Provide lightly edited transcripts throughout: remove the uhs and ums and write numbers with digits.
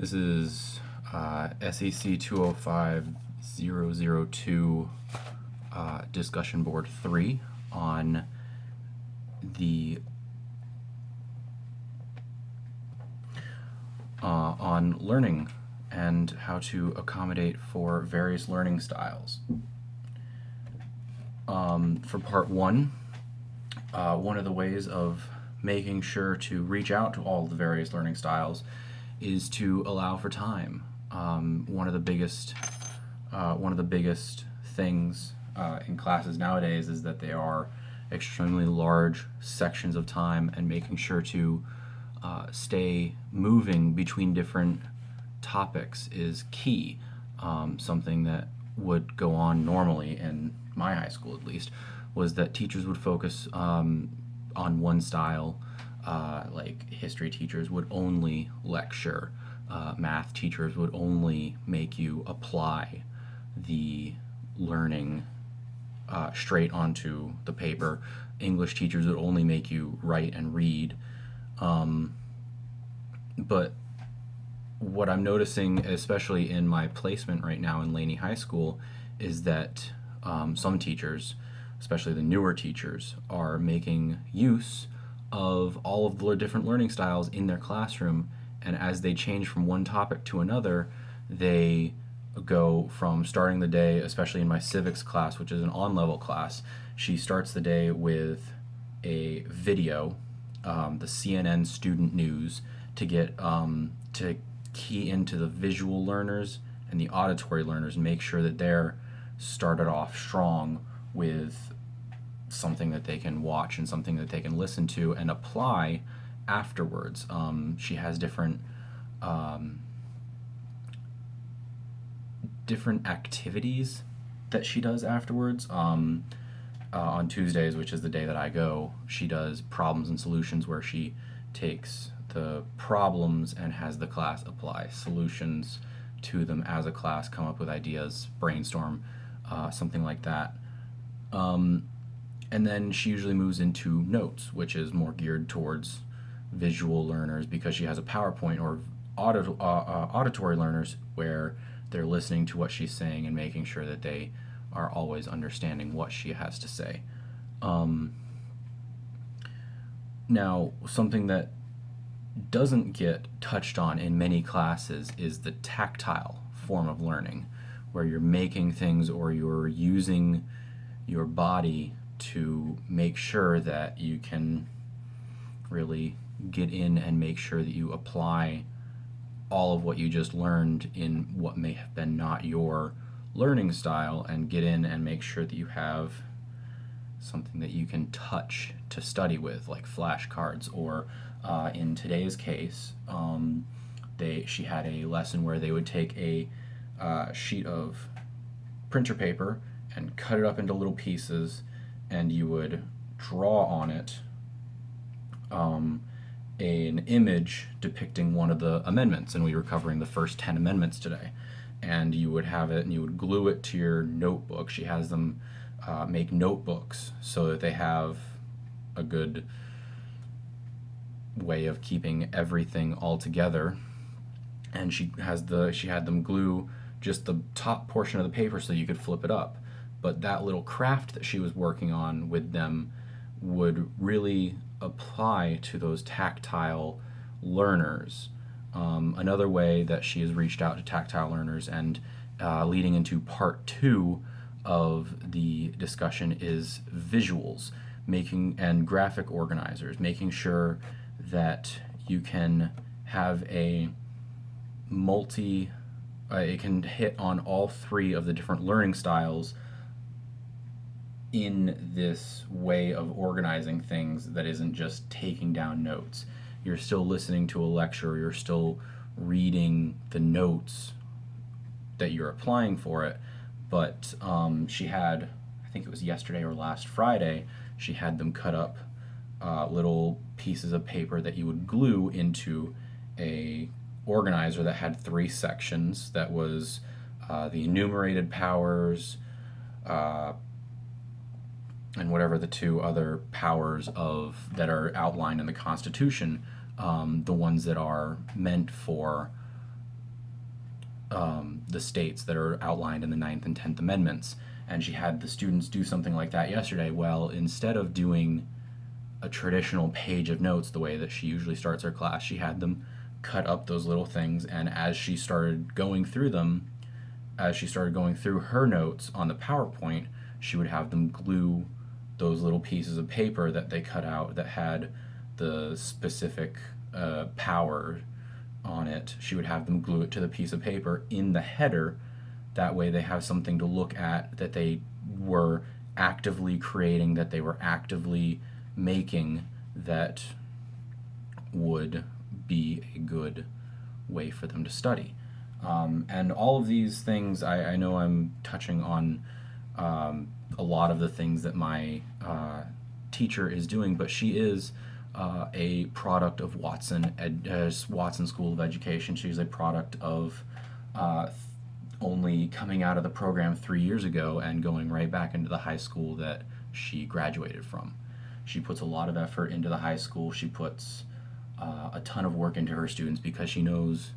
This is SEC 205-002 discussion board 3 on on learning and how to accommodate for various learning styles. For part 1, one of the ways of making sure to reach out to all the various learning styles is to allow for time. One of the biggest things in classes nowadays is that they are extremely large sections of time, and making sure to stay moving between different topics is key. Something that would go on normally in my high school, at least, was that teachers would focus on one style. Like history teachers would only lecture, math teachers would only make you apply the learning straight onto the paper. English teachers would only make you write and read. But what I'm noticing, especially in my placement right now in Laney High School, is that some teachers, especially the newer teachers, are making use of all of the different learning styles in their classroom, and as they change from one topic to another, they go from starting the day, especially in my civics class, which is an on-level class, she starts the day with a video, the CNN student news, to get to key into the visual learners and the auditory learners and make sure that they're started off strong with something that they can watch and something that they can listen to and apply afterwards. She has different activities that she does afterwards. On Tuesdays, which is the day that I go, she does problems and solutions, where she takes the problems and has the class apply solutions to them as a class, come up with ideas, brainstorm, something like that. And then she usually moves into notes, which is more geared towards visual learners, because she has a PowerPoint, or auditory learners, where they're listening to what she's saying and making sure that they are always understanding what she has to say. Now, something that doesn't get touched on in many classes is the tactile form of learning, where you're making things or you're using your body to make sure that you can really get in and make sure that you apply all of what you just learned in what may have been not your learning style, and get in and make sure that you have something that you can touch to study with, like flashcards, or in today's case, she had a lesson where they would take a sheet of printer paper and cut it up into little pieces, and you would draw on it an image depicting one of the amendments, and we were covering the first 10 amendments today. And you would have it and you would glue it to your notebook. She has them make notebooks so that they have a good way of keeping everything all together. And she had them glue just the top portion of the paper so you could flip it up. But that little craft that she was working on with them would really apply to those tactile learners. Another way that she has reached out to tactile learners, and leading into part 2 of the discussion, is visuals, and graphic organizers, making sure that you can have it can hit on all 3 of the different learning styles in this way of organizing things that isn't just taking down notes. You're still listening to a lecture, you're still reading the notes that you're applying for it, but she had, I think it was yesterday or last Friday, she had them cut up little pieces of paper that you would glue into a organizer that had 3 sections. That was the enumerated powers, and whatever the 2 other powers that are outlined in the Constitution, the ones that are meant for the states that are outlined in the Ninth and 10th Amendments. And she had the students do something like that yesterday. Well, instead of doing a traditional page of notes the way that she usually starts her class, she had them cut up those little things. And as she started going through them, as she started going through her notes on the PowerPoint, she would have them glue those little pieces of paper that they cut out that had the specific power on it. She would have them glue it to the piece of paper in the header. That way they have something to look at that they were actively creating, that they were actively making, that would be a good way for them to study. And all of these things, I know I'm touching on a lot of the things that my teacher is doing, but she is a product of Watson School of Education. She's a product of only coming out of the program 3 years ago and going right back into the high school that she graduated from. She puts a lot of effort into the high school. She puts a ton of work into her students because she knows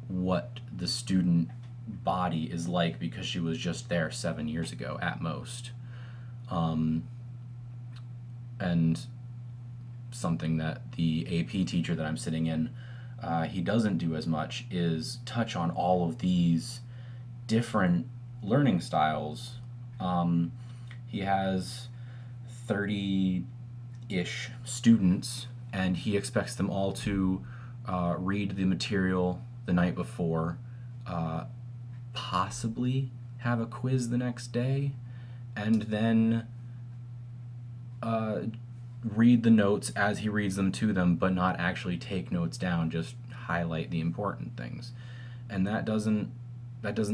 what the student body is like, because she was just there 7 years ago at most. And something that the AP teacher that I'm sitting in, he doesn't do as much, is touch on all of these different learning styles. He has 30-ish students, and he expects them all to read the material the night before, possibly have a quiz the next day, and then read the notes as he reads them to them, but not actually take notes down, just highlight the important things. And that doesn't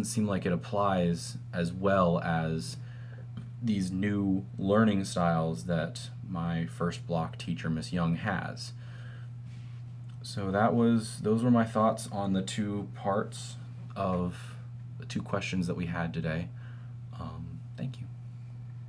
seem like it applies as well as these new learning styles that my first block teacher, Miss Young, has. So those were my thoughts on the two parts of the two questions that we had today. Thank you.